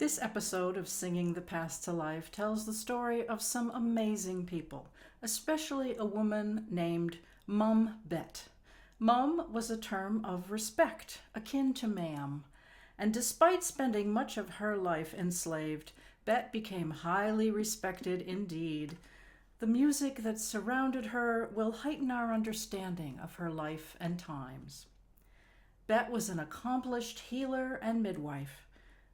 This episode of Singing the Past to Life tells the story of some amazing people, especially a woman named Mum Bet. Mum was a term of respect, akin to ma'am, and despite spending much of her life enslaved, Bet became highly respected indeed. The music that surrounded her will heighten our understanding of her life and times. Bet was an accomplished healer and midwife.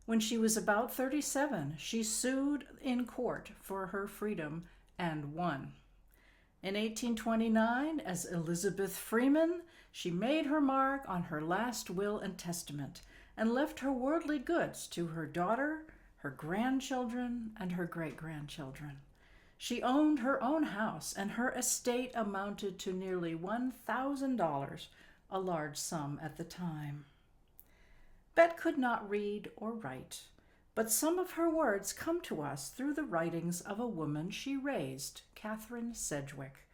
When she was about 37, she sued in court for her freedom and won. In 1829, as Elizabeth Freeman, she made her mark on her last will and testament and left her worldly goods to her daughter, her grandchildren, and her great-grandchildren. She owned her own house, and her estate amounted to nearly $1,000, a large sum at the time. Bet could not read or write, but some of her words come to us through the writings of a woman she raised, Catherine Sedgwick.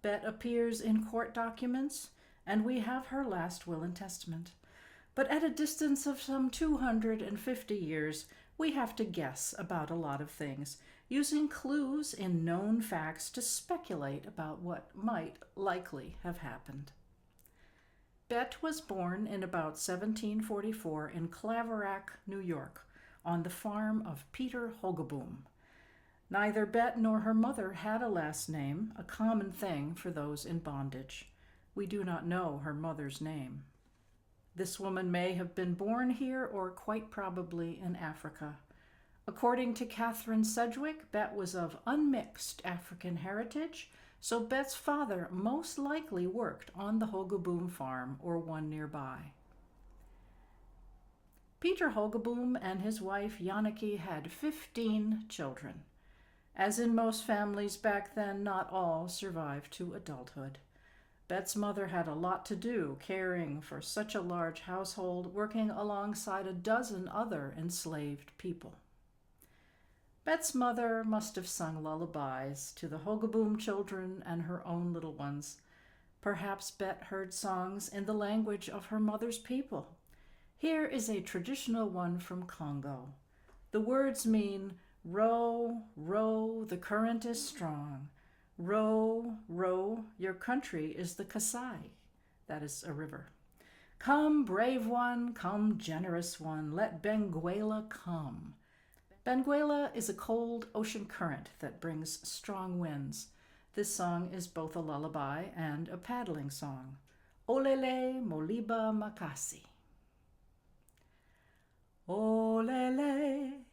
Bet appears in court documents, and we have her last will and testament. But at a distance of some 250 years, we have to guess about a lot of things, using clues in known facts to speculate about what might likely have happened. Bet was born in about 1744 in Claverack, New York, on the farm of Peter Hogaboom. Neither Bet nor her mother had a last name, a common thing for those in bondage. We do not know her mother's name. This woman may have been born here or quite probably in Africa. According to Catherine Sedgwick, Bet was of unmixed African heritage, so Bet's father most likely worked on the Hogaboom farm or one nearby. Peter Hogaboom and his wife Yannicke had 15 children. As in most families back then, not all survived to adulthood. Bet's mother had a lot to do, caring for such a large household, working alongside a dozen other enslaved people. Bet's mother must have sung lullabies to the Hogaboom children and her own little ones. Perhaps Bet heard songs in the language of her mother's people. Here is a traditional one from Congo. The words mean, "Row, row, the current is strong. Row, row, your country is the Kasai." That is a river. "Come, brave one, come, generous one, let Benguela come." Benguela is a cold ocean current that brings strong winds. This song is both a lullaby and a paddling song. Olele moliba makasi. Olele,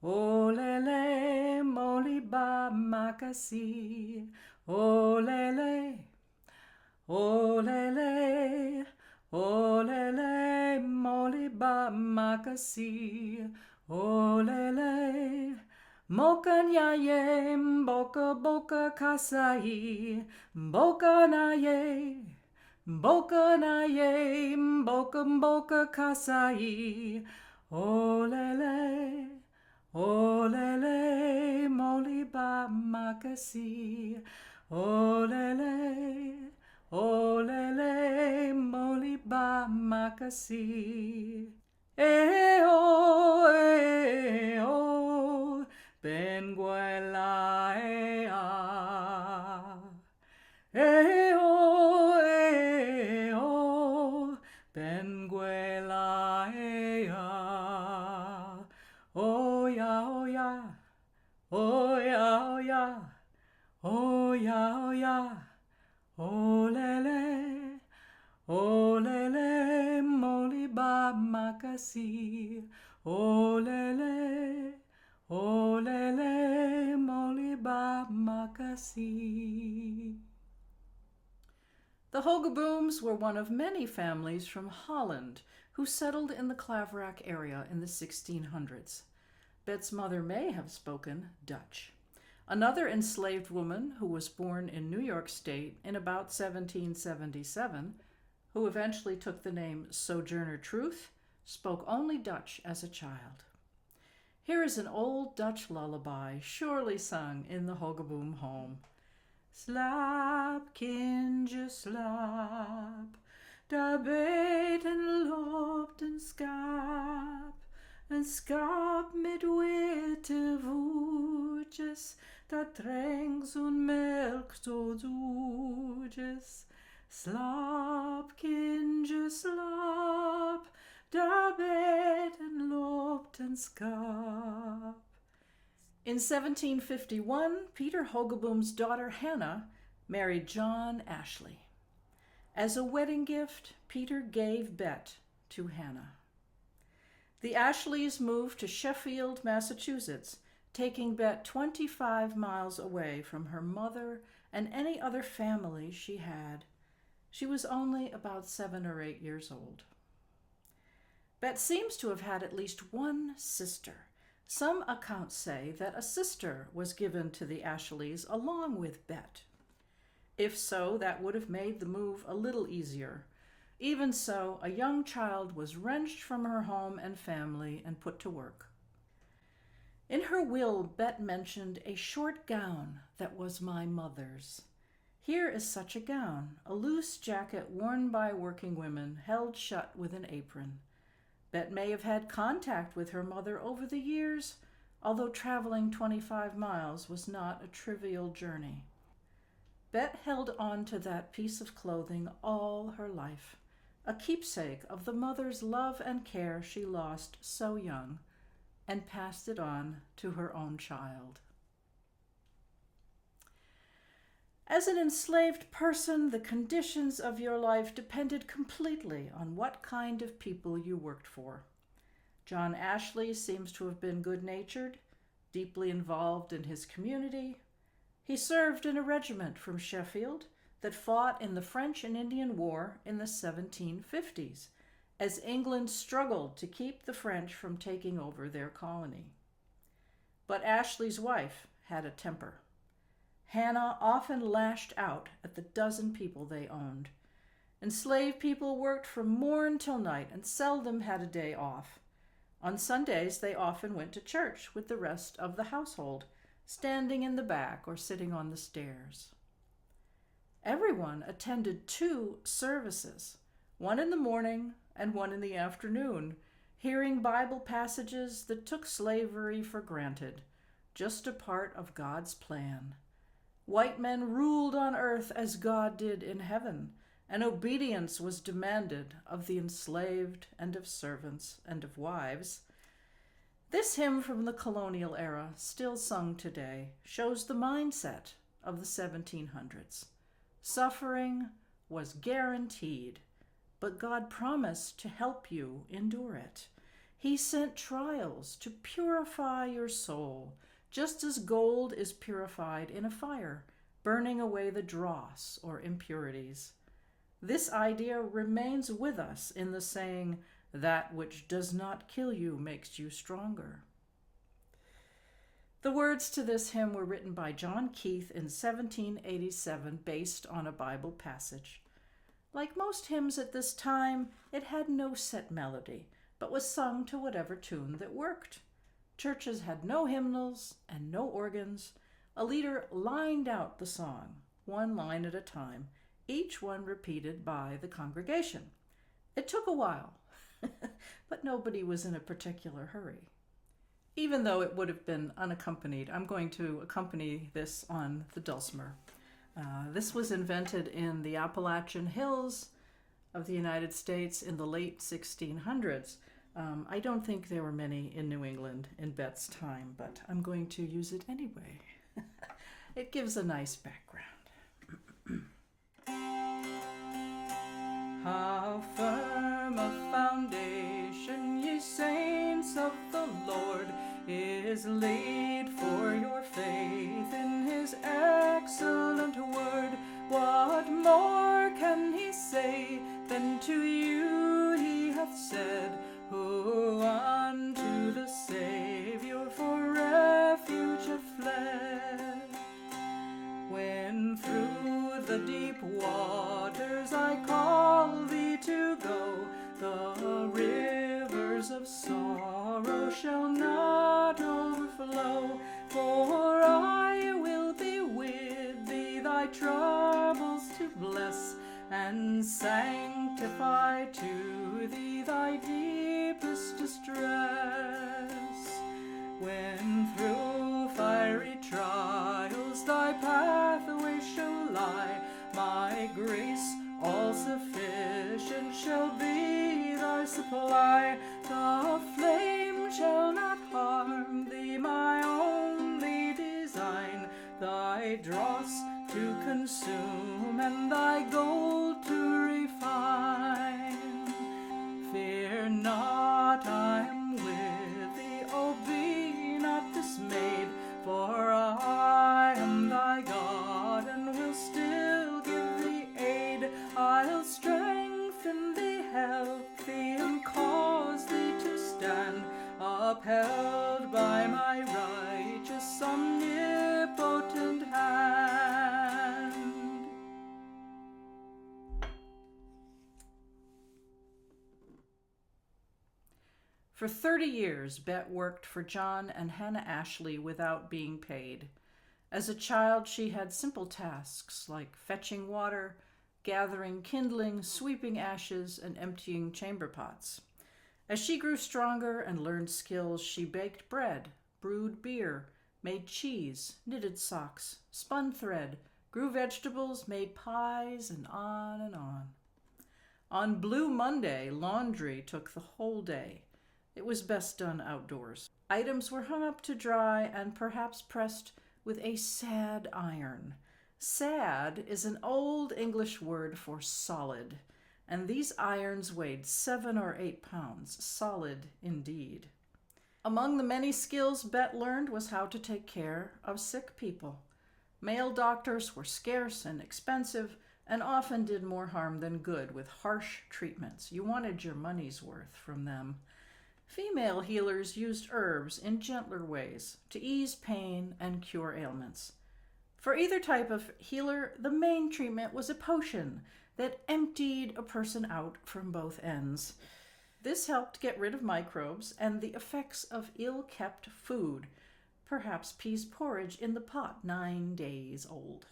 olele moliba makasi. Olele, olele, olele moliba makasi. Olele, moka nyaye, mboka boka kasai, mboka naye, mboka naye, mboka mboka kasai. Olele, olele, moliba makasi. Olele, olele, moliba makasi. Benguela Benguela oh ya oh ya oh ya olele olele moliba makasi olele olele moliba makasi. The Hogabooms were one of many families from Holland who settled in the Claverack area in the 1600s. Bet's mother may have spoken Dutch. Another enslaved woman who was born in New York State in about 1777, who eventually took the name Sojourner Truth, spoke only Dutch as a child. Here is an old Dutch lullaby, surely sung in the Hogaboom home. Slaap, kindje, slaap, daar beten loopt een schaap. En skap med wete voetjes, dat drinkt zo'n melk zo zoetjes. Slaap, kindje, slaap, daar beden loopt en skap. In 1751, Peter Hogeboom's daughter Hannah married John Ashley. As a wedding gift, Peter gave Bet to Hannah. The Ashleys moved to Sheffield, Massachusetts, taking Bet 25 miles away from her mother and any other family she had. She was only about 7 or 8 years old. Bet seems to have had at least one sister. Some accounts say that a sister was given to the Ashleys along with Bet. If so, that would have made the move a little easier. Even so, a young child was wrenched from her home and family and put to work. In her will, Bet mentioned a short gown that was my mother's. Here is such a gown, a loose jacket worn by working women, held shut with an apron. Bet may have had contact with her mother over the years, although traveling 25 miles was not a trivial journey. Bet held on to that piece of clothing all her life, a keepsake of the mother's love and care she lost so young, and passed it on to her own child. As an enslaved person, the conditions of your life depended completely on what kind of people you worked for. John Ashley seems to have been good-natured, deeply involved in his community. He served in a regiment from Sheffield that fought in the French and Indian War in the 1750s, as England struggled to keep the French from taking over their colony. But Ashley's wife had a temper. Hannah often lashed out at the dozen people they owned. Enslaved people worked from morn till night and seldom had a day off. On Sundays, they often went to church with the rest of the household, standing in the back or sitting on the stairs. Everyone attended 2 services, one in the morning and one in the afternoon, hearing Bible passages that took slavery for granted, just a part of God's plan. White men ruled on earth as God did in heaven, and obedience was demanded of the enslaved and of servants and of wives. This hymn from the colonial era, still sung today, shows the mindset of the 1700s. Suffering was guaranteed, but God promised to help you endure it. He sent trials to purify your soul, just as gold is purified in a fire, burning away the dross or impurities. This idea remains with us in the saying, "That which does not kill you makes you stronger." The words to this hymn were written by John Keith in 1787, based on a Bible passage. Like most hymns at this time, it had no set melody, but was sung to whatever tune that worked. Churches had no hymnals and no organs. A leader lined out the song, one line at a time, each one repeated by the congregation. It took a while, but nobody was in a particular hurry. Even though it would have been unaccompanied, I'm going to accompany this on the dulcimer. This was invented in the Appalachian Hills of the United States in the late 1600s. I don't think there were many in New England in Bet's time, but I'm going to use it anyway. It gives a nice background. How firm a foundation, ye saints of the Lord, is laid for your faith in his excellent word. What more can he say than to you he hath said, who unto the Savior for refuge hath fled? When through the deep waters I call thee to go, the rivers of sorrow shall not overflow. For I will be with thee, thy troubles to bless, and sanctify to thee thy deepest distress. When through fiery trials thy pathway shall lie, my grace all sufficient shall be thy supply. The flame shall not harm thee, my only design, thy dross to consume and thy gold to refine. Fear not, I am with thee, oh be not dismayed, for I am thy God and will still give thee aid. I'll strengthen thee, help thee, and cause thee to stand, upheld by my righteous omnipotent hand. For 30 years, Bet worked for John and Hannah Ashley without being paid. As a child, she had simple tasks like fetching water, gathering kindling, sweeping ashes, and emptying chamber pots. As she grew stronger and learned skills, she baked bread, brewed beer, made cheese, knitted socks, spun thread, grew vegetables, made pies, and on and on. On Blue Monday, laundry took the whole day. It was best done outdoors. Items were hung up to dry and perhaps pressed with a sad iron. Sad is an old English word for solid, and these irons weighed 7 or 8 pounds, solid indeed. Among the many skills Bet learned was how to take care of sick people. Male doctors were scarce and expensive and often did more harm than good with harsh treatments. You wanted your money's worth from them. Female healers used herbs in gentler ways to ease pain and cure ailments. For either type of healer, the main treatment was a potion that emptied a person out from both ends. This helped get rid of microbes and the effects of ill-kept food, perhaps peas porridge in the pot 9 days old.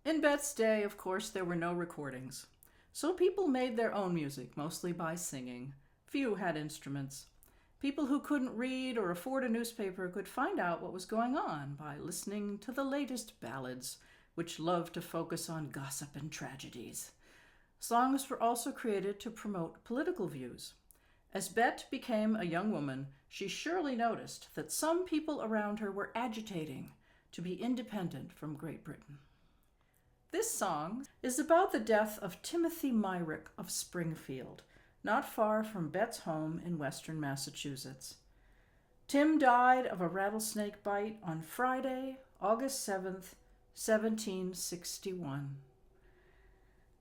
In Bet's day, of course, there were no recordings. So people made their own music, mostly by singing. Few had instruments. People who couldn't read or afford a newspaper could find out what was going on by listening to the latest ballads, which loved to focus on gossip and tragedies. Songs were also created to promote political views. As Bet became a young woman, she surely noticed that some people around her were agitating to be independent from Great Britain. This song is about the death of Timothy Myrick of Springfield, not far from Bet's home in western Massachusetts. Tim died of a rattlesnake bite on Friday, August 7th, 1761.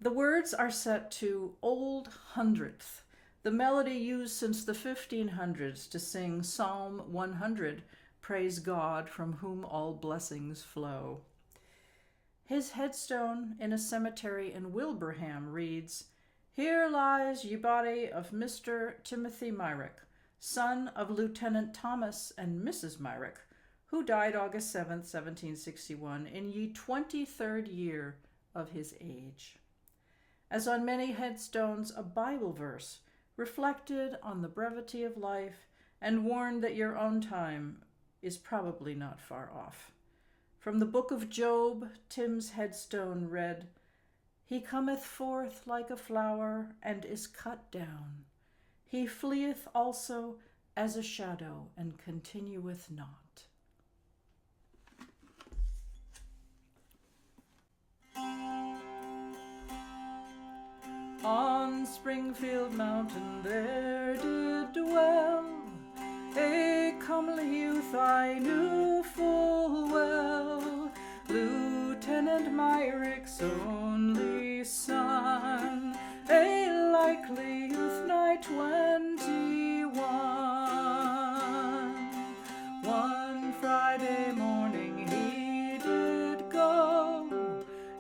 The words are set to Old Hundredth, the melody used since the 1500s to sing Psalm 100, Praise God from whom all blessings flow. His headstone in a cemetery in Wilbraham reads, Here lies ye body of Mr. Timothy Myrick, son of Lieutenant Thomas and Mrs. Myrick, who died August 7, 1761, in ye 23rd year of his age. As on many headstones, a Bible verse reflected on the brevity of life and warned that your own time is probably not far off. From the book of Job, Tim's headstone read, He cometh forth like a flower and is cut down. He fleeth also as a shadow and continueth not. On Springfield Mountain there did dwell a comely youth I knew full well, Lieutenant Myrick's only son, a likely youth nigh 21. One Friday morning he did go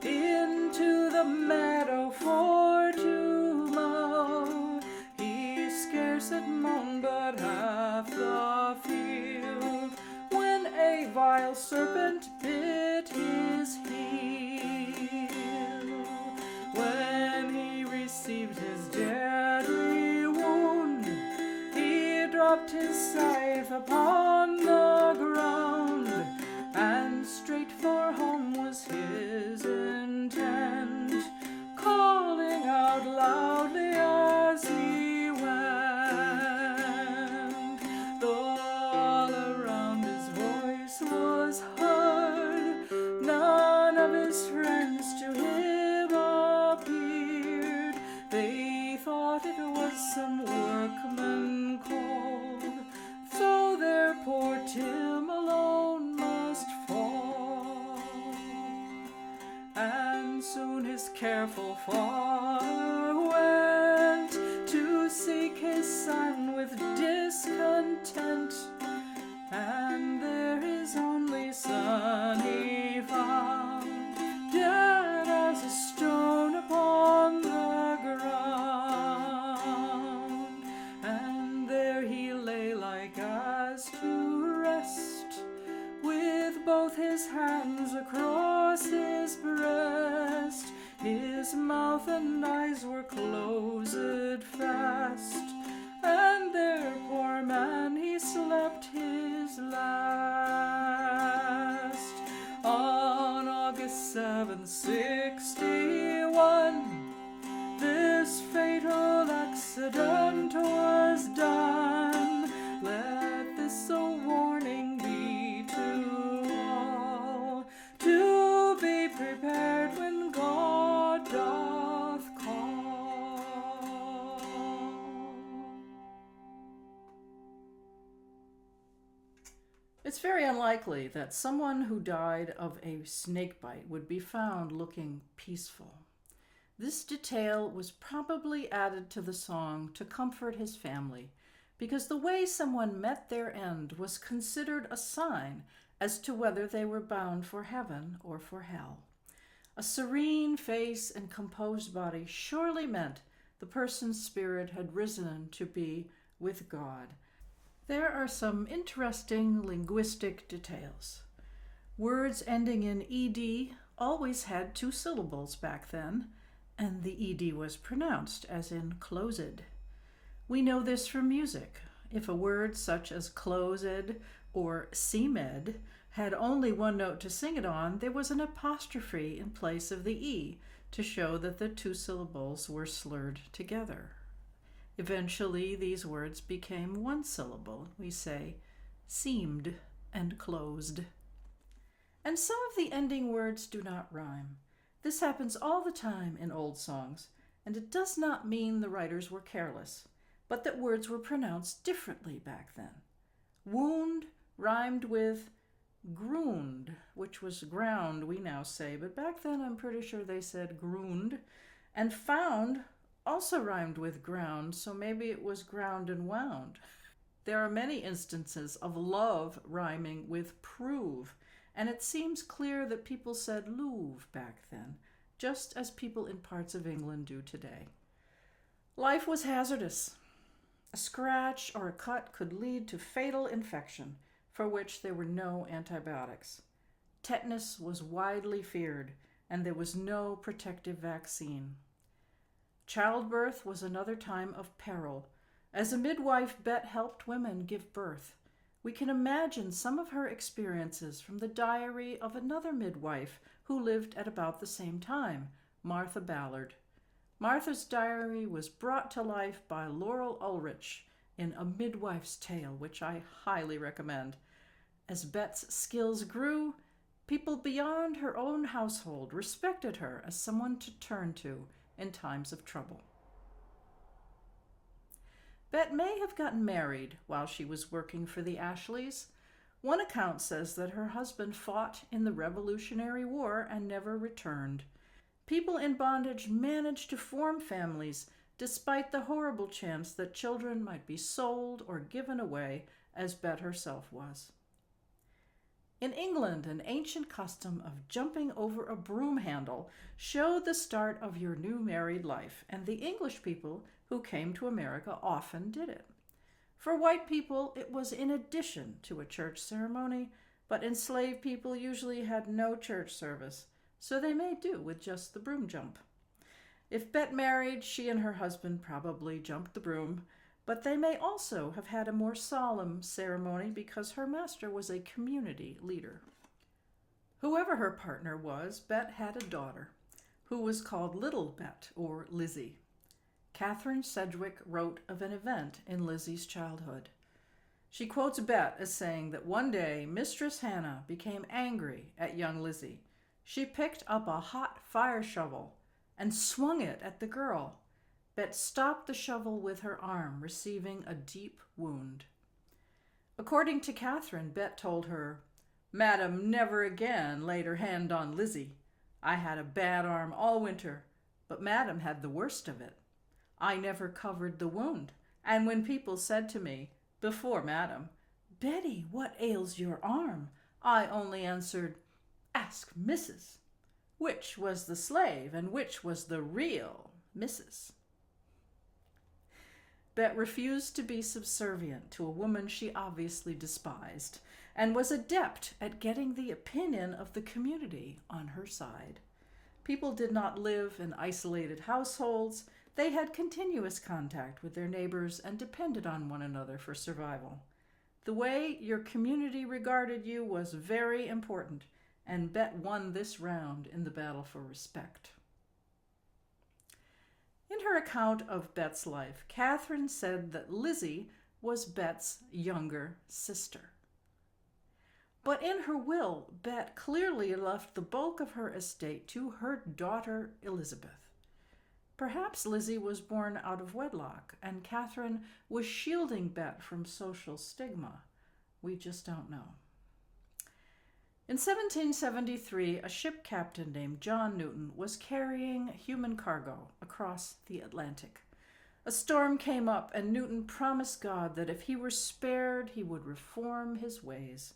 into the meadow for to mow. He scarce had mown but half the field when a vile serpent bit his heel. When he received his deadly wound, scythe upon the ground, and straight for home was his intent, calling out loudly as he went. Though all around his voice was heard, none of his friends to him appeared. They thought it was some workman called, though their poor Tim alone must fall. And soon his careful father went to seek his son with discontent, and there his only son he found, dead as a stone upon the ground. And there he lay like as to rest, with both his hands across his breast. His mouth and eyes were closed fast, and there, poor man, he slept his last. On August 7th, 61, this fatal accident was done. Let this a warning be to all, to be prepared when God doth call. It's very unlikely that someone who died of a snake bite would be found looking peaceful. This detail was probably added to the song to comfort his family, because the way someone met their end was considered a sign as to whether they were bound for heaven or for hell. A serene face and composed body surely meant the person's spirit had risen to be with God. There are some interesting linguistic details. Words ending in ed always had two syllables back then, and the ed was pronounced as in closed. We know this from music. If a word such as closed or seamed had only one note to sing it on, there was an apostrophe in place of the e to show that the two syllables were slurred together. Eventually, these words became one syllable. We say seamed and closed. And some of the ending words do not rhyme. This happens all the time in old songs, and it does not mean the writers were careless, but that words were pronounced differently back then. Wound rhymed with ground, which was ground, we now say, but back then I'm pretty sure they said ground. And found also rhymed with ground, so maybe it was ground and wound. There are many instances of love rhyming with prove, and it seems clear that people said Louvre back then, just as people in parts of England do today. Life was hazardous. A scratch or a cut could lead to fatal infection, for which there were no antibiotics. Tetanus was widely feared, and there was no protective vaccine. Childbirth was another time of peril. As a midwife, Bet helped women give birth. We can imagine some of her experiences from the diary of another midwife who lived at about the same time, Martha Ballard. Martha's diary was brought to life by Laurel Ulrich in A Midwife's Tale, which I highly recommend. As Bet's skills grew, people beyond her own household respected her as someone to turn to in times of trouble. Bet may have gotten married while she was working for the Ashleys. One account says that her husband fought in the Revolutionary War and never returned. People in bondage managed to form families despite the horrible chance that children might be sold or given away, as Bet herself was. In England, an ancient custom of jumping over a broom handle showed the start of your new married life, and the English people who came to America often did it. For white people, it was in addition to a church ceremony, but enslaved people usually had no church service, so they made do with just the broom jump. If Bet married, she and her husband probably jumped the broom, but they may also have had a more solemn ceremony because her master was a community leader. Whoever her partner was, Bet had a daughter who was called Little Bet, or Lizzie. Catherine Sedgwick wrote of an event in Lizzie's childhood. She quotes Bet as saying that one day Mistress Hannah became angry at young Lizzie. She picked up a hot fire shovel and swung it at the girl. Bet stopped the shovel with her arm, receiving a deep wound. According to Catherine, Bet told her, "Madam never again laid her hand on Lizzie. I had a bad arm all winter, but Madam had the worst of it. I never covered the wound, and when people said to me, before Madam, 'Betty, what ails your arm?' I only answered, 'Ask Mrs.' Which was the slave and which was the real Mrs.?" Bet refused to be subservient to a woman she obviously despised, and was adept at getting the opinion of the community on her side. People did not live in isolated households. They had continuous contact with their neighbors and depended on one another for survival. The way your community regarded you was very important, and Bet won this round in the battle for respect. In her account of Bet's life, Catherine said that Lizzie was Bet's younger sister. But in her will, Bet clearly left the bulk of her estate to her daughter Elizabeth. Perhaps Lizzie was born out of wedlock, and Catherine was shielding Bet from social stigma. We just don't know. In 1773, a ship captain named John Newton was carrying human cargo across the Atlantic. A storm came up, and Newton promised God that if he were spared, he would reform his ways.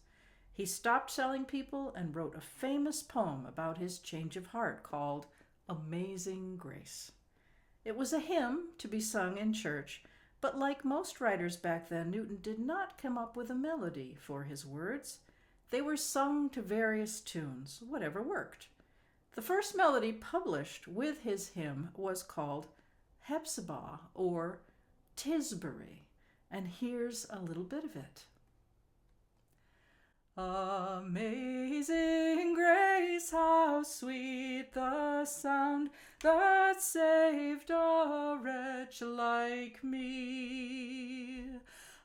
He stopped selling people and wrote a famous poem about his change of heart called Amazing Grace. It was a hymn to be sung in church, but like most writers back then, Newton did not come up with a melody for his words. They were sung to various tunes, whatever worked. The first melody published with his hymn was called Hepzibah, or Tisbury, and here's a little bit of it. Amazing grace, how sweet the sound that saved a wretch like me.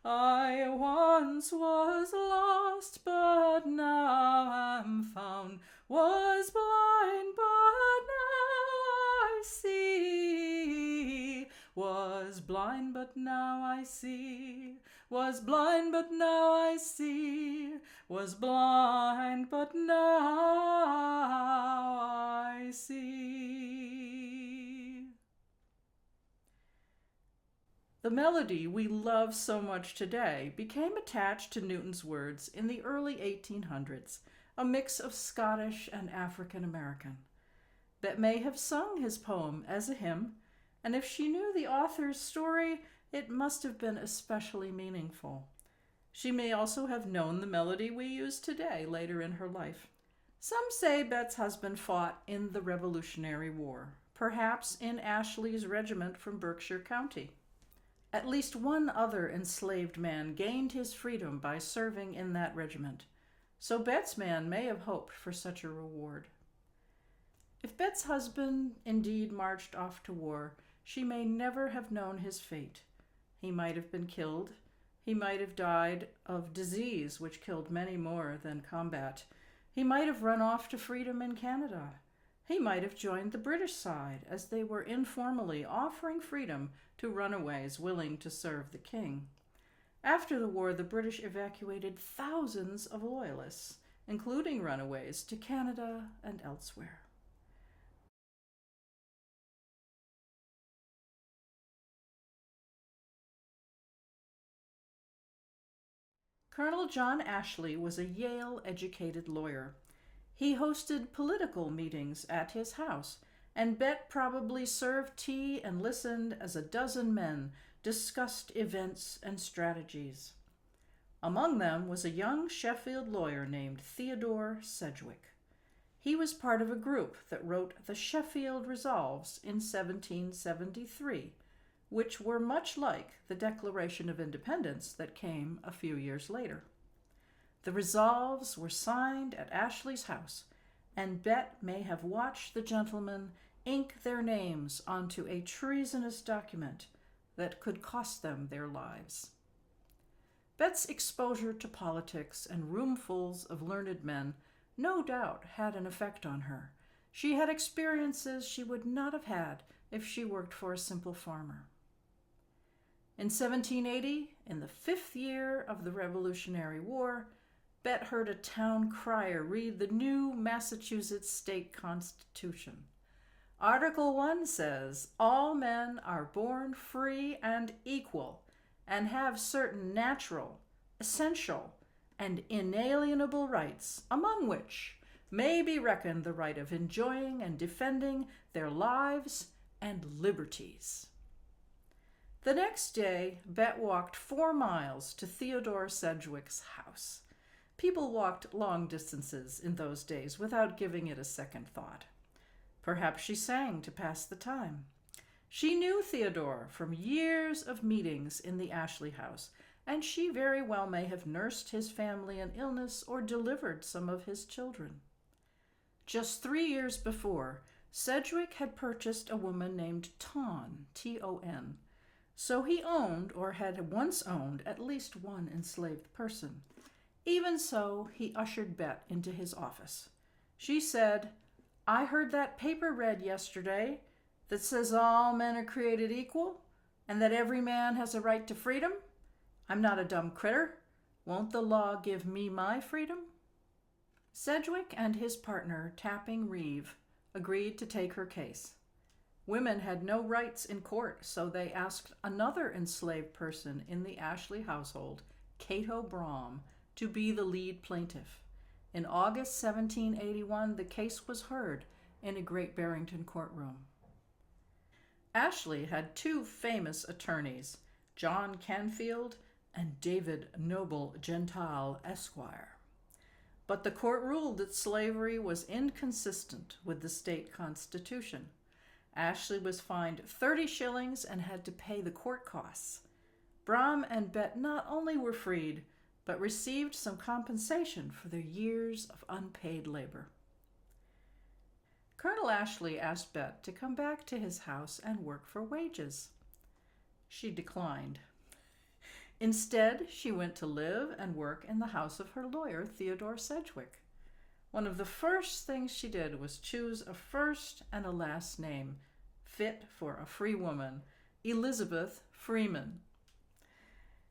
I once was lost, but now am found, was blind, but now I see, was blind, but now I see, was blind, but now I see, was blind, but now I see. The melody we love so much today became attached to Newton's words in the early 1800s, a mix of Scottish and African American. Bet may have sung his poem as a hymn, and if she knew the author's story, it must have been especially meaningful. She may also have known the melody we use today later in her life. Some say Bet's husband fought in the Revolutionary War, perhaps in Ashley's regiment from Berkshire County. At least one other enslaved man gained his freedom by serving in that regiment, so Bet's man may have hoped for such a reward. If Bet's husband indeed marched off to war, she may never have known his fate. He might have been killed. He might have died of disease, which killed many more than combat. He might have run off to freedom in Canada. He might have joined the British side, as they were informally offering freedom to runaways willing to serve the king. After the war, the British evacuated thousands of loyalists, including runaways, to Canada and elsewhere. Colonel John Ashley was a Yale-educated lawyer. He hosted political meetings at his house, and Bet probably served tea and listened as a dozen men discussed events and strategies. Among them was a young Sheffield lawyer named Theodore Sedgwick. He was part of a group that wrote the Sheffield Resolves in 1773, which were much like the Declaration of Independence that came a few years later. The resolves were signed at Ashley's house, and Bet may have watched the gentlemen ink their names onto a treasonous document that could cost them their lives. Bet's exposure to politics and roomfuls of learned men no doubt had an effect on her. She had experiences she would not have had if she worked for a simple farmer. In 1780, in the 5th year of the Revolutionary War, Bet heard a town crier read the new Massachusetts state constitution. Article 1 says, "All men are born free and equal, and have certain natural, essential, and inalienable rights, among which may be reckoned the right of enjoying and defending their lives and liberties." The next day, Bet walked 4 miles to Theodore Sedgwick's house. People walked long distances in those days without giving it a second thought. Perhaps she sang to pass the time. She knew Theodore from years of meetings in the Ashley house, and she very well may have nursed his family in illness or delivered some of his children. Just 3 years before, Sedgwick had purchased a woman named Ton, T-O-N. So he owned, or had once owned, at least one enslaved person. Even so, he ushered Bet into his office. She said, "I heard that paper read yesterday that says all men are created equal and that every man has a right to freedom. I'm not a dumb critter. Won't the law give me my freedom?" Sedgwick and his partner, Tapping Reeve, agreed to take her case. Women had no rights in court, so they asked another enslaved person in the Ashley household, Cato Brom, to be the lead plaintiff. In August 1781, the case was heard in a Great Barrington courtroom. Ashley had 2 famous attorneys, John Canfield and David Noble Gentile, Esquire. But the court ruled that slavery was inconsistent with the state constitution. Ashley was fined 30 shillings and had to pay the court costs. Brom and Bet not only were freed, but received some compensation for their years of unpaid labor. Colonel Ashley asked Bet to come back to his house and work for wages. She declined. Instead, she went to live and work in the house of her lawyer, Theodore Sedgwick. One of the first things she did was choose a first and a last name fit for a free woman, Elizabeth Freeman.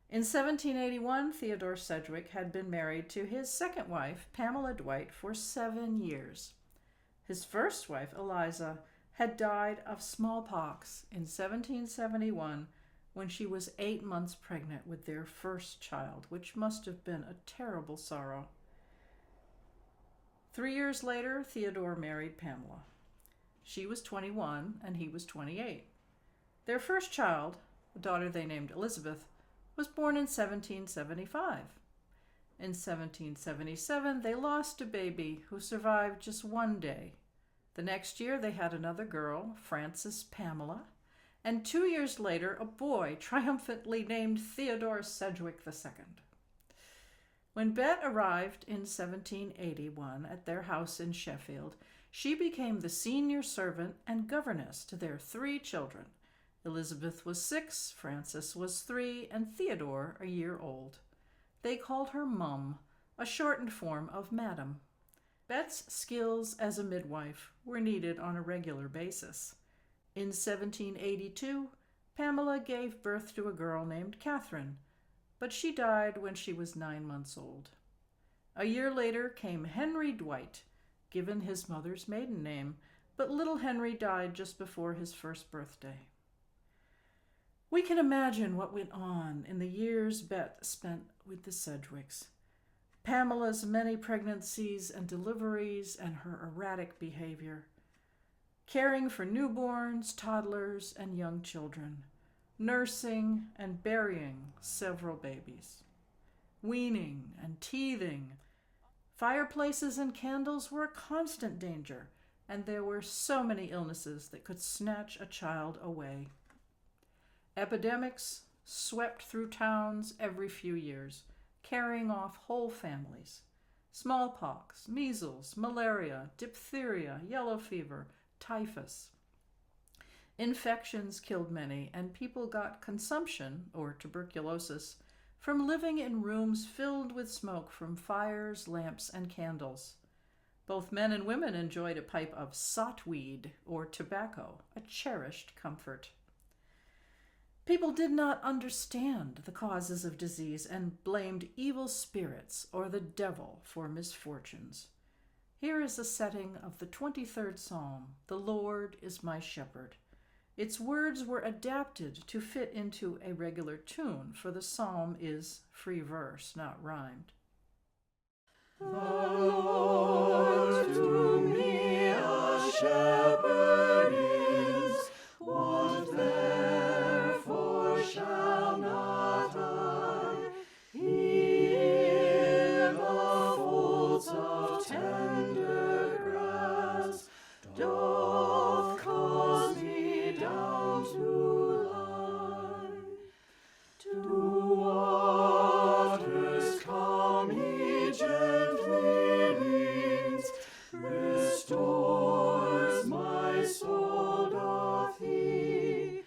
In 1781, Theodore Sedgwick had been married to his second wife, Pamela Dwight, for 7 years. His first wife, Eliza, had died of smallpox in 1771 when she was 8 months pregnant with their first child, which must have been a terrible sorrow. 3 years later, Theodore married Pamela. She was 21 and he was 28. Their first child, a daughter they named Elizabeth, was born in 1775. In 1777, they lost a baby who survived just 1 day. The next year, they had another girl, Frances Pamela, and 2 years later, a boy triumphantly named Theodore Sedgwick II. When Bet arrived in 1781 at their house in Sheffield, she became the senior servant and governess to their 3 children. Elizabeth was 6, Frances was 3, and Theodore a year old. They called her Mum, a shortened form of Madam. Bet's skills as a midwife were needed on a regular basis. In 1782, Pamela gave birth to a girl named Catherine, but she died when she was 9 months old. A year later came Henry Dwight, given his mother's maiden name, but little Henry died just before his first birthday. We can imagine what went on in the years Bet spent with the Sedgwicks. Pamela's many pregnancies and deliveries and her erratic behavior. Caring for newborns, toddlers, and young children. Nursing and burying several babies. Weaning and teething. Fireplaces and candles were a constant danger, and there were so many illnesses that could snatch a child away. Epidemics swept through towns every few years, carrying off whole families. Smallpox, measles, malaria, diphtheria, yellow fever, typhus. Infections killed many, and people got consumption, or tuberculosis, from living in rooms filled with smoke from fires, lamps, and candles. Both men and women enjoyed a pipe of sotweed, or tobacco, a cherished comfort. People did not understand the causes of disease and blamed evil spirits or the devil for misfortunes. Here is a setting of the 23rd Psalm, "The Lord is my shepherd." Its words were adapted to fit into a regular tune, for the psalm is free verse, not rhymed. The Lord to me a shepherd is, want therefore shall not I. He in the folds of tender grass doth cause me down to lie. To waters calm he gently leads, restores my soul doth he.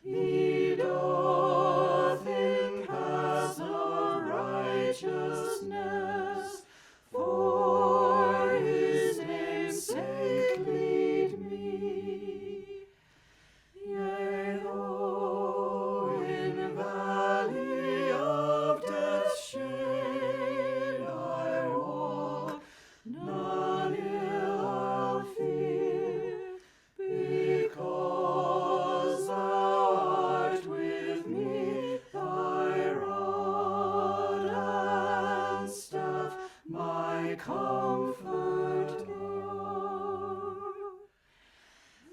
He doth in paths of righteousness, for his name's sake lead me. Yea, though in valley of death's shade I walk, none ill I'll fear, because thou art with me, thy rod and staff my comfort are.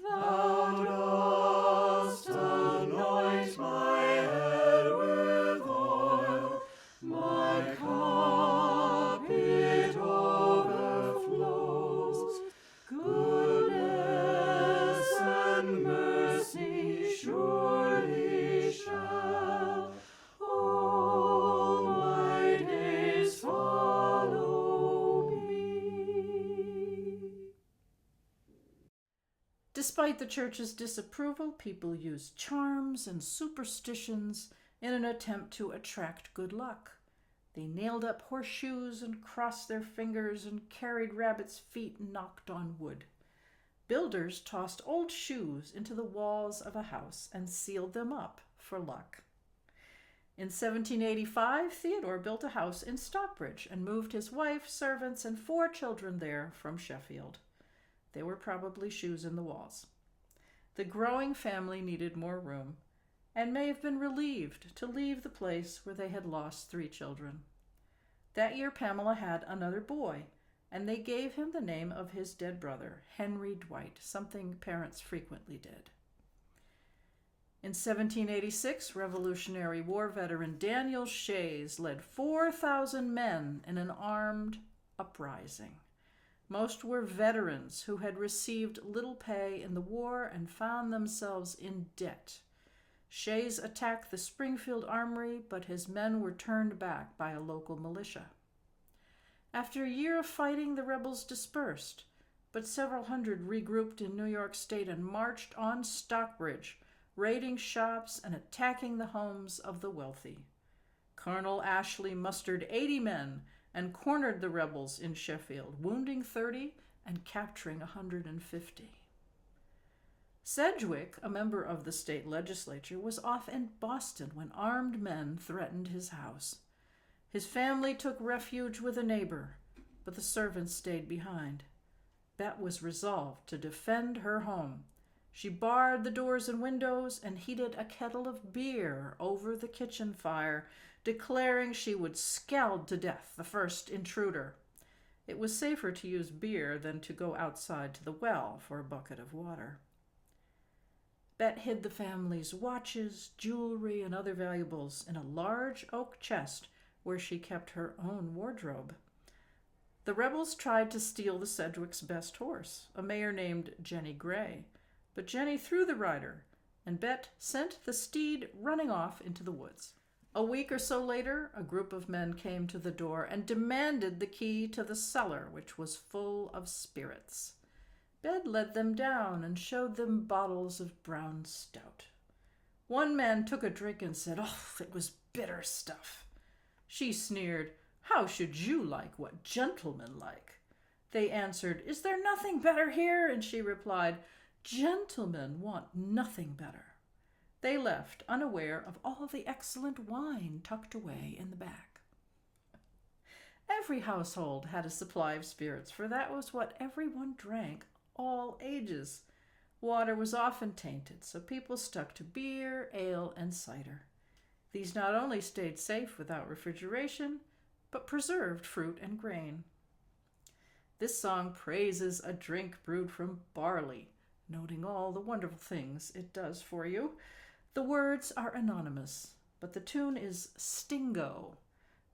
Thou dost anoint my head with oil, my cup it overflows. Goodness and mercy surely shall all my days follow me. Despite the church's disapproval, people used charms and superstitions in an attempt to attract good luck. They nailed up horseshoes and crossed their fingers and carried rabbits' feet knocked on wood. Builders tossed old shoes into the walls of a house and sealed them up for luck. In 1785, Theodore built a house in Stockbridge and moved his wife, servants, and 4 children there from Sheffield. They were probably shoes in the walls. The growing family needed more room and may have been relieved to leave the place where they had lost 3 children. That year, Pamela had another boy, and they gave him the name of his dead brother, Henry Dwight, something parents frequently did. In 1786, Revolutionary War veteran Daniel Shays led 4,000 men in an armed uprising. Most were veterans who had received little pay in the war and found themselves in debt. Shays attacked the Springfield Armory, but his men were turned back by a local militia. After a year of fighting, the rebels dispersed, but several hundred regrouped in New York State and marched on Stockbridge, raiding shops and attacking the homes of the wealthy. Colonel Ashley mustered 80 men and cornered the rebels in Sheffield, wounding 30 and capturing 150. Sedgwick, a member of the state legislature, was off in Boston when armed men threatened his house. His family took refuge with a neighbor, but the servants stayed behind. Bet was resolved to defend her home. She barred the doors and windows and heated a kettle of beer over the kitchen fire, declaring she would scald to death the first intruder. It was safer to use beer than to go outside to the well for a bucket of water. Bet hid the family's watches, jewelry, and other valuables in a large oak chest where she kept her own wardrobe. The rebels tried to steal the Sedgwicks' best horse, a mare named Jenny Gray, but Jenny threw the rider, and Bet sent the steed running off into the woods. A week or so later, a group of men came to the door and demanded the key to the cellar, which was full of spirits. Bet led them down and showed them bottles of brown stout. One man took a drink and said, "Oh, it was bitter stuff." She sneered, "How should you like what gentlemen like?" They answered, "Is there nothing better here?" And she replied, "Gentlemen want nothing better." They left, unaware of all the excellent wine tucked away in the back. Every household had a supply of spirits, for that was what everyone drank, all ages. Water was often tainted, so people stuck to beer, ale, and cider. These not only stayed safe without refrigeration, but preserved fruit and grain. This song praises a drink brewed from barley, noting all the wonderful things it does for you. The words are anonymous, but the tune is Stingo,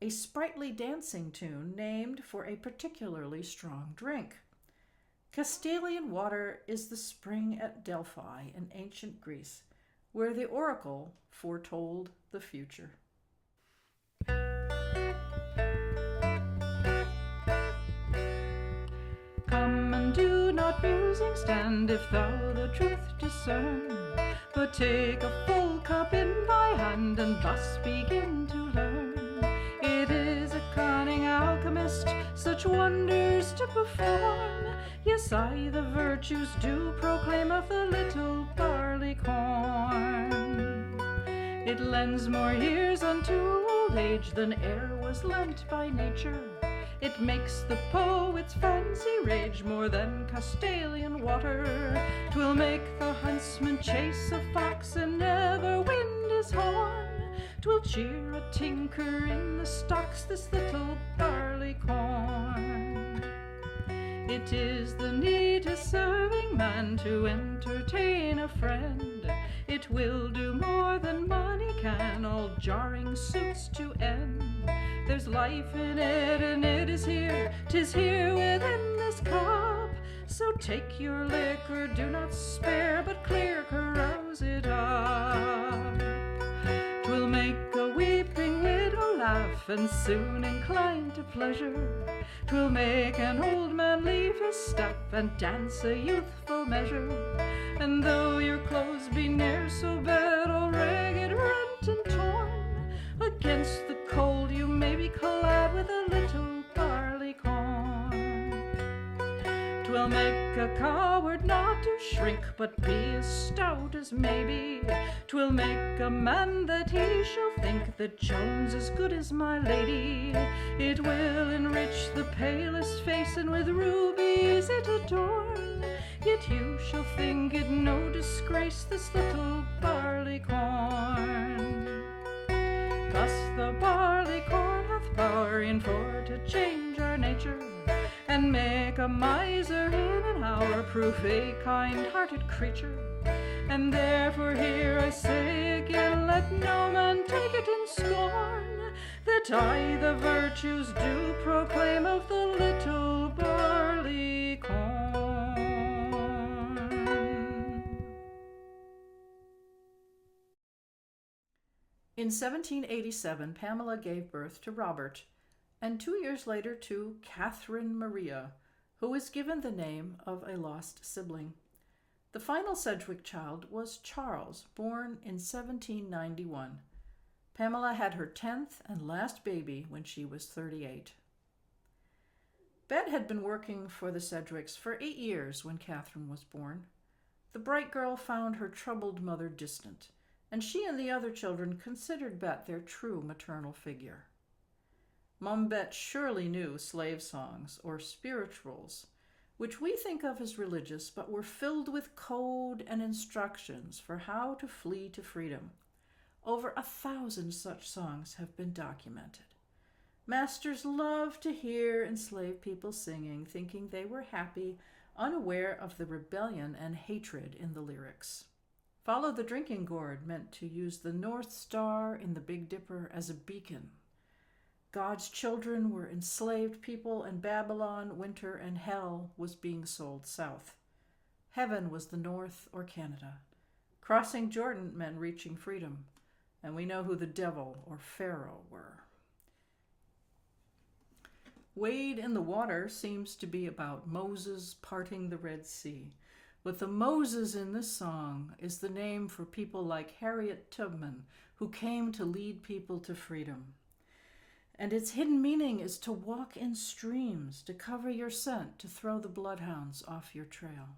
a sprightly dancing tune named for a particularly strong drink. Castalian water is the spring at Delphi in ancient Greece, where the oracle foretold the future. Come and do not musing stand, if thou the truth discern, but take a full cup in thy hand, and thus begin to learn. It is a cunning alchemist such wonders to perform. Yes, I the virtues do proclaim of the little barley corn. It lends more years unto old age than e'er was lent by nature. It makes the poet's fancy rage more than Castalian water. 'Twill make the huntsman chase a fox and never wind his horn. 'Twill cheer a tinker in the stocks, this little barley corn. It is the neatest serving man to entertain a friend. It will do more than money can, all jarring suits to end. There's life in it, and it is here, 'tis here within this cup. So take your liquor, do not spare, but clear carouse it up. 'Twill make a weeping widow laugh, and soon incline to pleasure. 'Twill make an old man leave his staff, and dance a youthful measure. And though your clothes be ne'er so bad, all ragged, rent, and torn, against the cold you may be clad with a little barley corn. 'Twill make a coward not to shrink, but be as stout as may be. 'Twill make a man that he shall think that Joan's as good as my lady. It will enrich the palest face, and with rubies it adorn. Yet you shall think it no disgrace, this little barley corn. Thus the barley corn hath power in for to change our nature, and make a miser in an hour prove a kind-hearted creature. And therefore here I say again, let no man take it in scorn, that I the virtues do proclaim of the little barley corn. In 1787, Pamela gave birth to Robert, and 2 years later to Catherine Maria, who was given the name of a lost sibling. The final Sedgwick child was Charles, born in 1791. Pamela had her 10th and last baby when she was 38. Bet had been working for the Sedgwicks for 8 years when Catherine was born. The bright girl found her troubled mother distant, and she and the other children considered Bet their true maternal figure. Mum Bet surely knew slave songs or spirituals, which we think of as religious, but were filled with code and instructions for how to flee to freedom. Over 1,000 such songs have been documented. Masters loved to hear enslaved people singing, thinking they were happy, unaware of the rebellion and hatred in the lyrics. Follow the Drinking Gourd meant to use the North Star in the Big Dipper as a beacon. God's children were enslaved people, and Babylon, winter, and hell was being sold south. Heaven was the North or Canada. Crossing Jordan meant reaching freedom, and we know who the devil or Pharaoh were. Wade in the Water seems to be about Moses parting the Red Sea. But the Moses in this song is the name for people like Harriet Tubman, who came to lead people to freedom. And its hidden meaning is to walk in streams, to cover your scent, to throw the bloodhounds off your trail.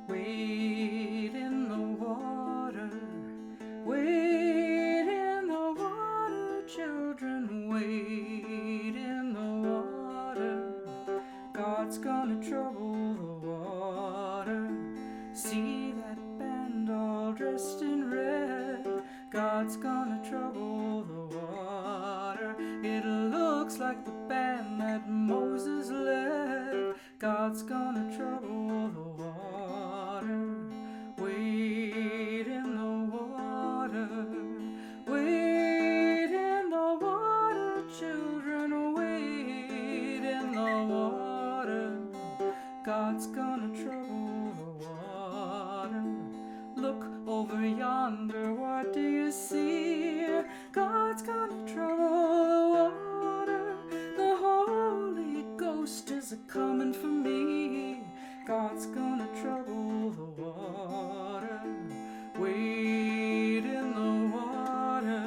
Wade in the water, wade in the water, children, wade in the water. God's gonna trouble the water. See that band all dressed in red. God's gonna trouble the water. It looks like the band that Moses led. God's gonna trouble the water. Wade in the water. Wade in the water, children. Wade in the water. God's gonna trouble the water. Look over yonder, what do you see? God's gonna trouble the water. The Holy Ghost is a-comin' for me. God's gonna trouble the water. Wade in the water.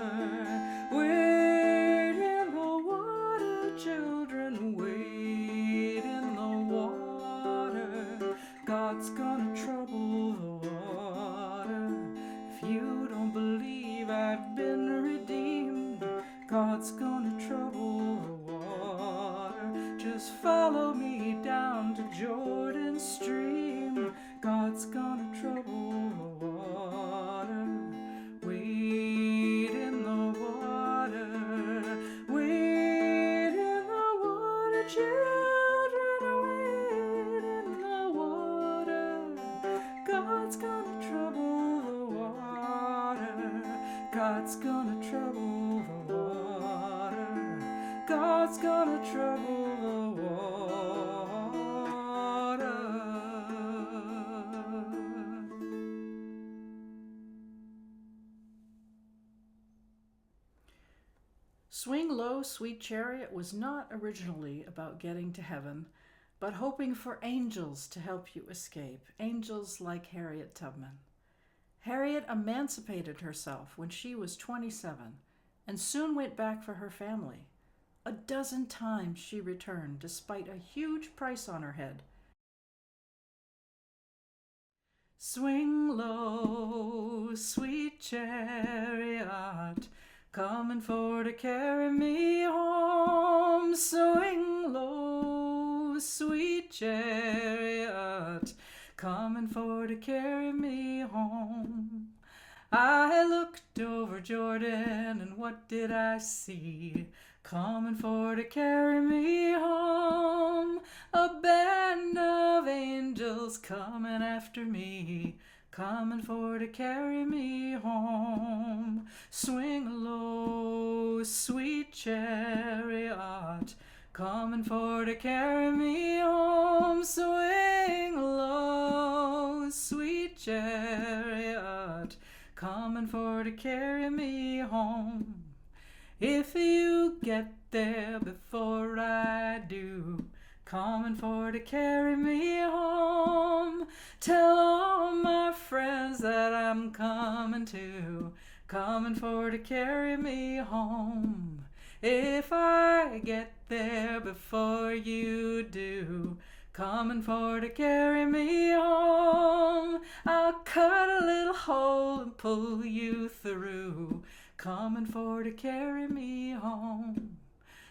Wade in the water, children. Wade in the water. God's gonna trouble the water. If you don't believe I've been redeemed, God's gonna trouble the water. Just follow me down to Jordan stream. God's gonna trouble the water. Wade in the water. Wade in the water, children. Wade in the water. God's gonna trouble the water. God's gonna trouble the water. God's gonna trouble the water. Swing Low, Sweet Chariot was not originally about getting to heaven, but hoping for angels to help you escape, angels like Harriet Tubman. Harriet emancipated herself when she was 27 and soon went back for her family. 12 times she returned despite a huge price on her head. Swing low, sweet chariot, coming for to carry me home. Swing low, sweet chariot, coming for to carry me home. I looked over Jordan, and what did I see? Coming for to carry me home. A band of angels coming after me, coming for to carry me home. Swing low, sweet chariot, coming for to carry me home. Swing low, sweet chariot, coming for to carry me home. If you get there before I do, coming for to carry me home. Tell all my friends that I'm coming too, coming for to carry me home. If I get there before you do, coming for to carry me home, I'll cut a little hole and pull you through, coming for to carry me home.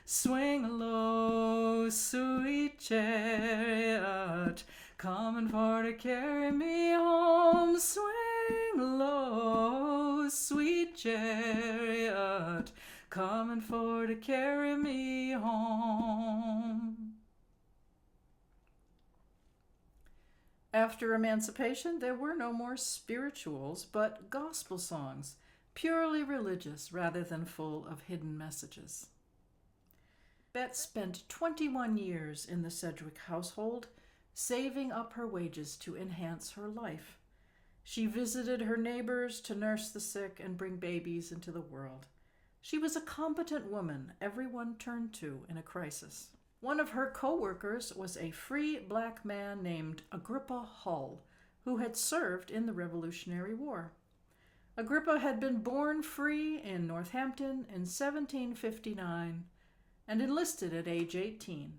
Swing low, sweet chariot, coming for to carry me home. Swing low, sweet chariot, coming for to carry me home. After emancipation, there were no more spirituals, but gospel songs, purely religious rather than full of hidden messages. Bet spent 21 years in the Sedgwick household, saving up her wages to enhance her life. She visited her neighbors to nurse the sick and bring babies into the world. She was a competent woman everyone turned to in a crisis. One of her co-workers was a free black man named Agrippa Hull, who had served in the Revolutionary War. Agrippa had been born free in Northampton in 1759 and enlisted at age 18.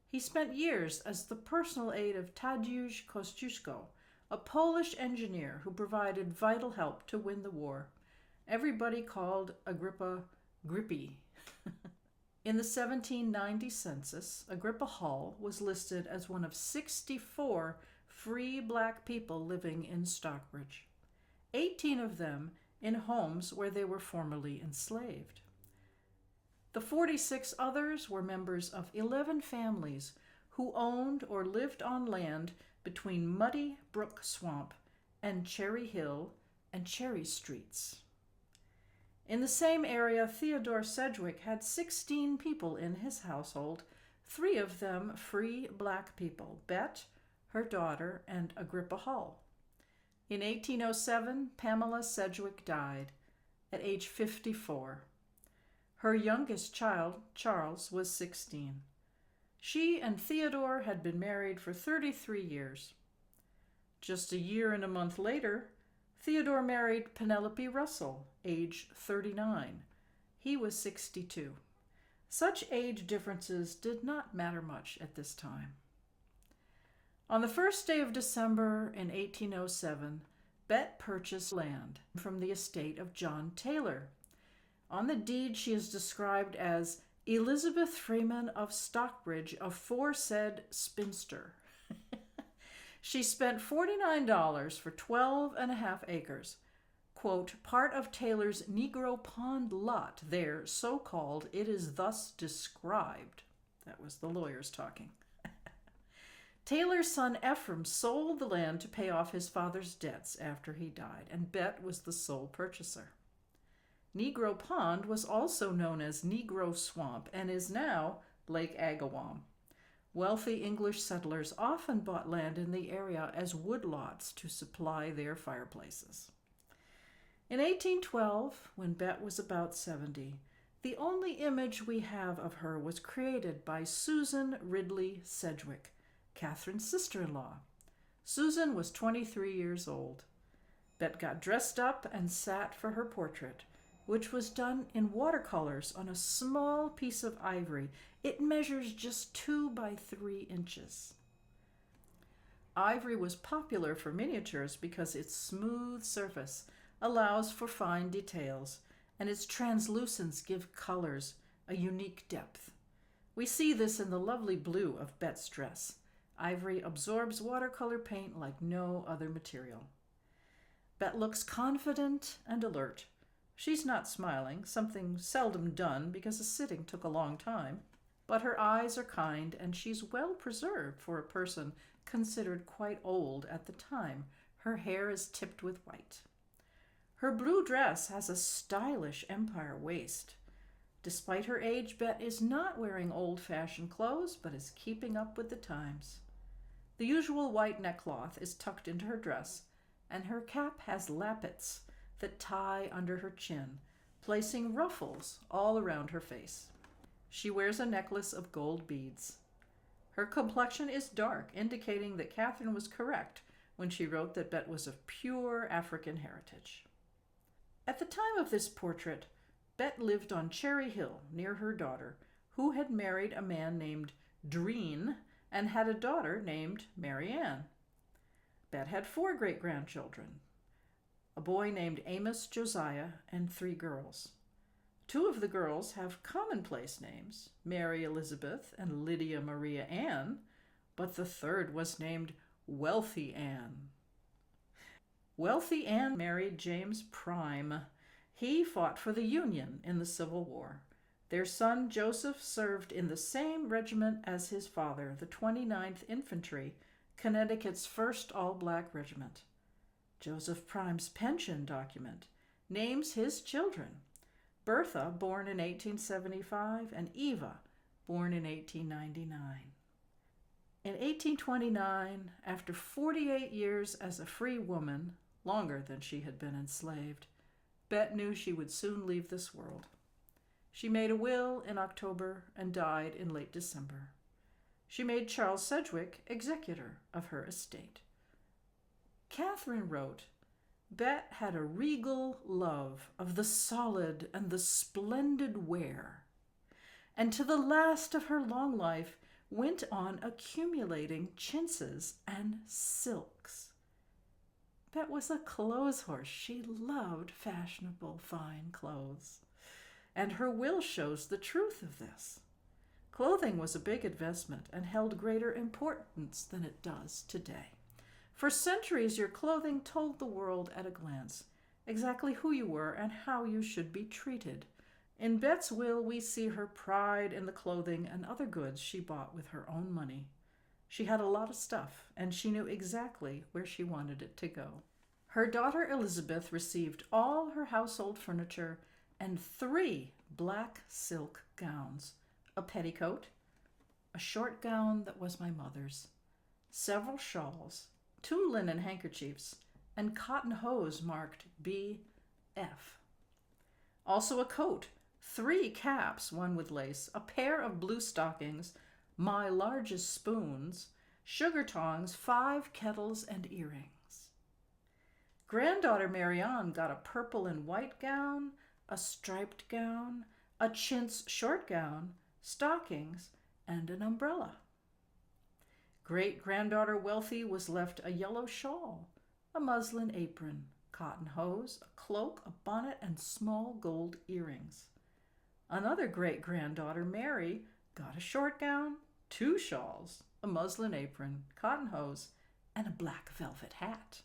He spent years as the personal aide of Tadeusz Kościuszko, a Polish engineer who provided vital help to win the war. Everybody called Agrippa Grippy. In the 1790 census, Agrippa Hull was listed as one of 64 free black people living in Stockbridge, 18 of them in homes where they were formerly enslaved. The 46 others were members of 11 families who owned or lived on land between Muddy Brook Swamp and Cherry Hill and Cherry Streets. In the same area, Theodore Sedgwick had 16 people in his household, 3 of them free black people, Bet, her daughter, and Agrippa Hull. In 1807, Pamela Sedgwick died at age 54. Her youngest child, Charles, was 16. She and Theodore had been married for 33 years. Just a year and a month later, Theodore married Penelope Russell, age 39. He was 62. Such age differences did not matter much at this time. On the first day of December in 1807, Bet purchased land from the estate of John Taylor. On the deed, she is described as Elizabeth Freeman of Stockbridge, aforesaid spinster. She spent $49 for 12.5 acres, quote, part of Taylor's Negro Pond lot there, so called, it is thus described. That was the lawyers talking. Taylor's son Ephraim sold the land to pay off his father's debts after he died, and Bet was the sole purchaser. Negro Pond was also known as Negro Swamp and is now Lake Agawam. Wealthy English settlers often bought land in the area as woodlots to supply their fireplaces. In 1812, when Bet was about 70, the only image we have of her was created by Susan Ridley Sedgwick, Catherine's sister-in-law. Susan was 23 years old. Bet got dressed up and sat for her portrait, which was done in watercolors on a small piece of ivory. It measures just 2 by 3 inches. Ivory was popular for miniatures because its smooth surface allows for fine details, and its translucence gives colors a unique depth. We see this in the lovely blue of Bet's dress. Ivory absorbs watercolor paint like no other material. Bet looks confident and alert. She's not smiling, something seldom done because the sitting took a long time, but her eyes are kind and she's well preserved for a person considered quite old at the time. Her hair is tipped with white. Her blue dress has a stylish empire waist. Despite her age, Bet is not wearing old-fashioned clothes, but is keeping up with the times. The usual white neckcloth is tucked into her dress, and her cap has lappets that tie under her chin, placing ruffles all around her face. She wears a necklace of gold beads. Her complexion is dark, indicating that Catherine was correct when she wrote that Bet was of pure African heritage. At the time of this portrait, Bet lived on Cherry Hill near her daughter, who had married a man named Dreen and had a daughter named Mary Ann. Bet had 4 great-grandchildren, a boy named Amos Josiah and 3 girls. 2 of the girls have commonplace names, Mary Elizabeth and Lydia Maria Ann, but the 3rd was named Wealthy Ann. Wealthy Ann married James Prime. He fought for the Union in the Civil War. Their son Joseph served in the same regiment as his father, the 29th Infantry, Connecticut's first all-black regiment. Joseph Prime's pension document names his children: Bertha, born in 1875, and Eva, born in 1899. In 1829, after 48 years as a free woman, longer than she had been enslaved, Bet knew she would soon leave this world. She made a will in October and died in late December. She made Charles Sedgwick executor of her estate. Catherine wrote, Bet had a regal love of the solid and the splendid wear, and to the last of her long life went on accumulating chintzes and silks. Bet was a clothes horse. She loved fashionable, fine clothes. And her will shows the truth of this. Clothing was a big investment and held greater importance than it does today. For centuries, your clothing told the world at a glance exactly who you were and how you should be treated. In Bet's will, we see her pride in the clothing and other goods she bought with her own money. She had a lot of stuff, and she knew exactly where she wanted it to go. Her daughter Elizabeth received all her household furniture and 3 black silk gowns, a petticoat, a short gown that was my mother's, several shawls, 2 linen handkerchiefs, and cotton hose marked B.F. Also a coat, 3 caps, one with lace, a pair of blue stockings, my largest spoons, sugar tongs, 5 kettles, and earrings. Granddaughter Marianne got a purple and white gown, a striped gown, a chintz short gown, stockings, and an umbrella. Great-granddaughter Wealthy was left a yellow shawl, a muslin apron, cotton hose, a cloak, a bonnet, and small gold earrings. Another great-granddaughter, Mary, got a short gown, 2 shawls, a muslin apron, cotton hose, and a black velvet hat.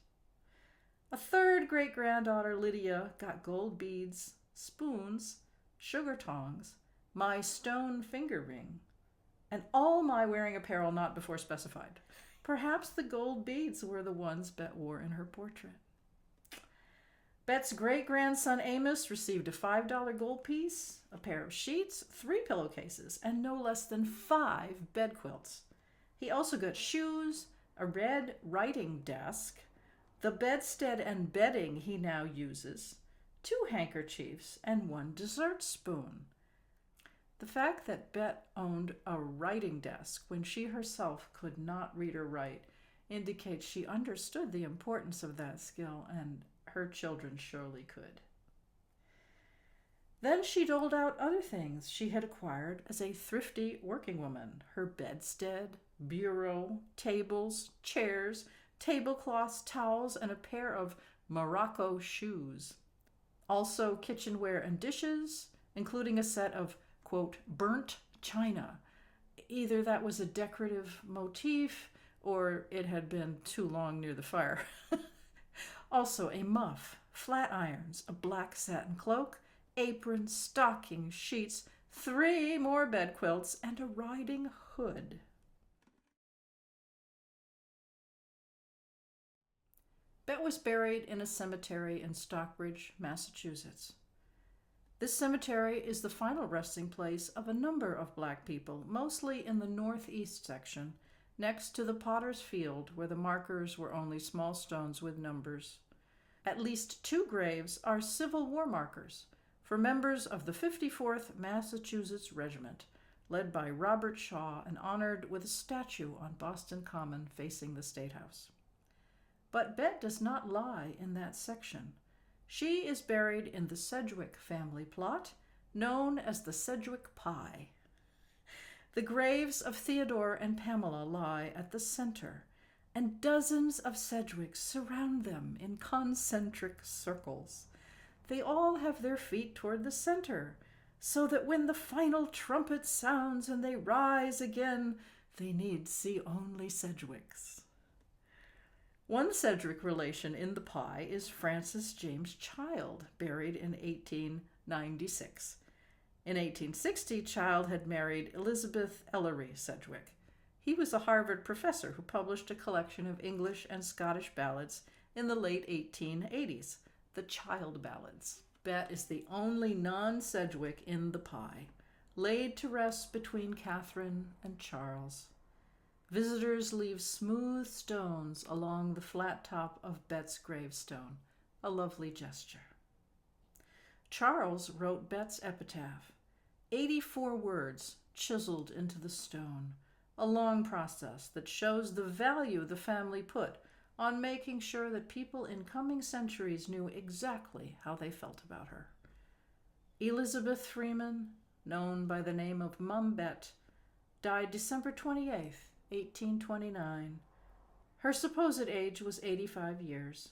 A third great-granddaughter, Lydia, got gold beads, spoons, sugar tongs, my stone finger ring, and all my wearing apparel not before specified. Perhaps the gold beads were the ones Bet wore in her portrait. Bet's great-grandson Amos received a $5 gold piece, a pair of sheets, 3 pillowcases, and no less than 5 bed quilts. He also got shoes, a red writing desk, the bedstead and bedding he now uses, 2 handkerchiefs, and 1 dessert spoon. The fact that Bet owned a writing desk when she herself could not read or write indicates she understood the importance of that skill, and her children surely could. Then she doled out other things she had acquired as a thrifty working woman: her bedstead, bureau, tables, chairs, tablecloths, towels, and a pair of Morocco shoes. Also kitchenware and dishes, including a set of, quote, burnt china. Either that was a decorative motif or it had been too long near the fire. Also a muff, flat irons, a black satin cloak, aprons, stockings, sheets, 3 more bed quilts, and a riding hood. Bet was buried in a cemetery in Stockbridge, Massachusetts. This cemetery is the final resting place of a number of Black people, mostly in the northeast section, next to the Potter's Field, where the markers were only small stones with numbers. At least 2 graves are Civil War markers for members of the 54th Massachusetts Regiment, led by Robert Shaw and honored with a statue on Boston Common facing the State House. But Bet does not lie in that section. She is buried in the Sedgwick family plot, known as the Sedgwick Pie. The graves of Theodore and Pamela lie at the center, and dozens of Sedgwicks surround them in concentric circles. They all have their feet toward the center, so that when the final trumpet sounds and they rise again, they need see only Sedgwicks. One Sedgwick relation in the pie is Francis James Child, buried in 1896. In 1860, Child had married Elizabeth Ellery Sedgwick. He was a Harvard professor who published a collection of English and Scottish ballads in the late 1880s, the Child Ballads. Bet is the only non-Sedgwick in the pie, laid to rest between Catherine and Charles. Visitors leave smooth stones along the flat top of Bet's gravestone, a lovely gesture. Charles wrote Bet's epitaph, 84 words chiseled into the stone, a long process that shows the value the family put on making sure that people in coming centuries knew exactly how they felt about her. Elizabeth Freeman, known by the name of Mum Bet, died December 28th, 1829. Her supposed age was 85 years.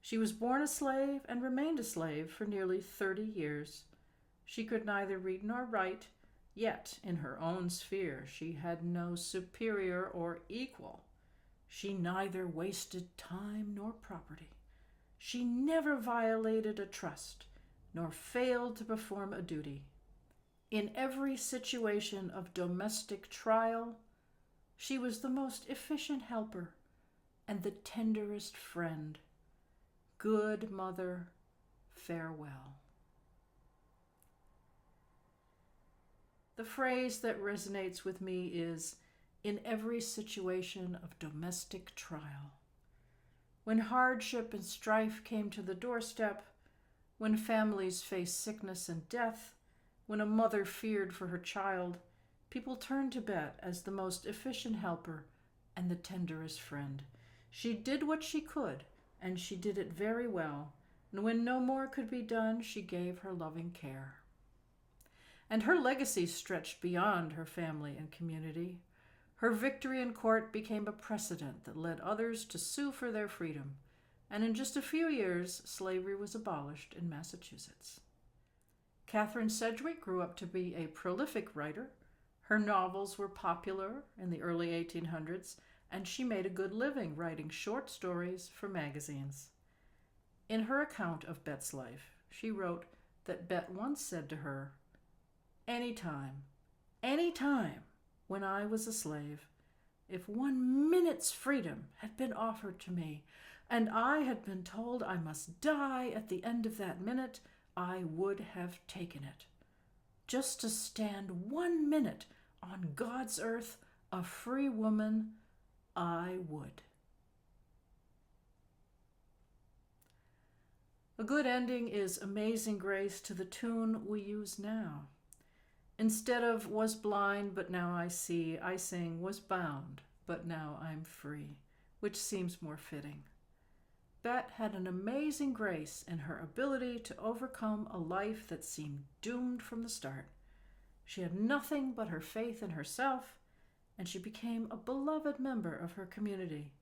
She was born a slave and remained a slave for nearly 30 years. She could neither read nor write, yet in her own sphere she had no superior or equal. She neither wasted time nor property. She never violated a trust, nor failed to perform a duty. In every situation of domestic trial, she was the most efficient helper and the tenderest friend. Good mother, farewell. The phrase that resonates with me is, in every situation of domestic trial. When hardship and strife came to the doorstep, when families faced sickness and death, when a mother feared for her child, people turned to Bet as the most efficient helper and the tenderest friend. She did what she could, and she did it very well, and when no more could be done, she gave her loving care. And her legacy stretched beyond her family and community. Her victory in court became a precedent that led others to sue for their freedom, and in just a few years, slavery was abolished in Massachusetts. Catherine Sedgwick grew up to be a prolific writer. Her novels were popular in the early 1800s, and she made a good living writing short stories for magazines. In her account of Bet's life, she wrote that Bet once said to her, any time, when I was a slave, if 1 minute's freedom had been offered to me, and I had been told I must die at the end of that minute, I would have taken it. Just to stand 1 minute on God's earth, a free woman, I would. A good ending is Amazing Grace to the tune we use now. Instead of was blind, but now I see, I sing was bound, but now I'm free, which seems more fitting. Bet had an amazing grace in her ability to overcome a life that seemed doomed from the start. She had nothing but her faith in herself, and she became a beloved member of her community,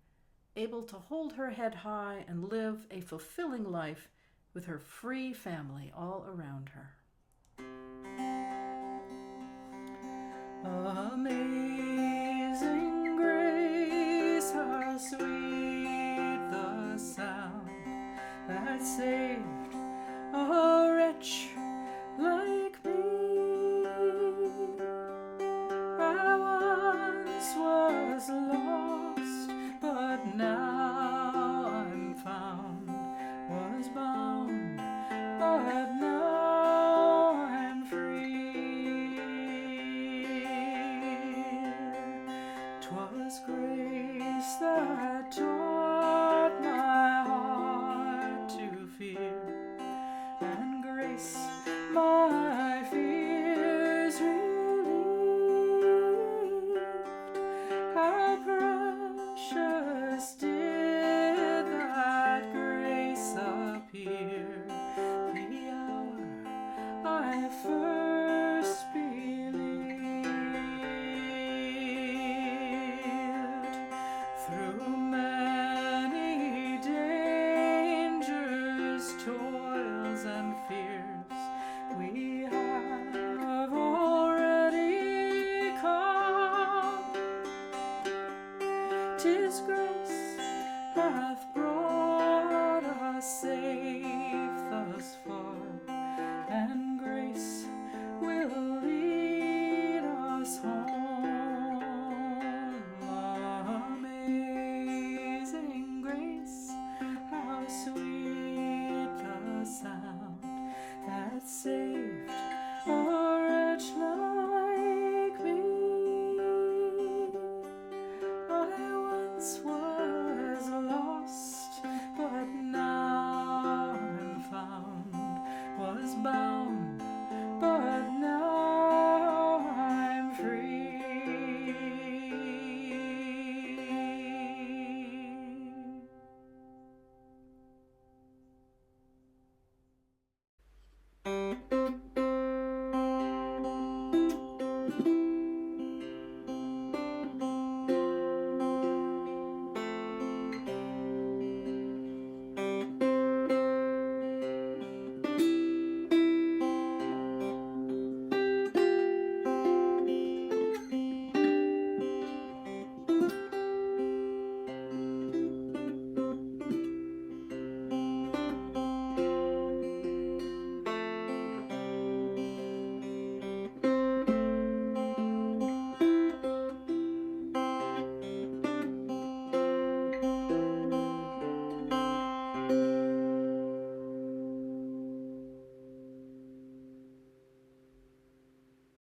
able to hold her head high and live a fulfilling life with her free family all around her. Amazing grace, how sweet the sound that saved a wretch like me. I once was lost, but now I'm found, was bound, but now I'm free. 'Twas grace that taught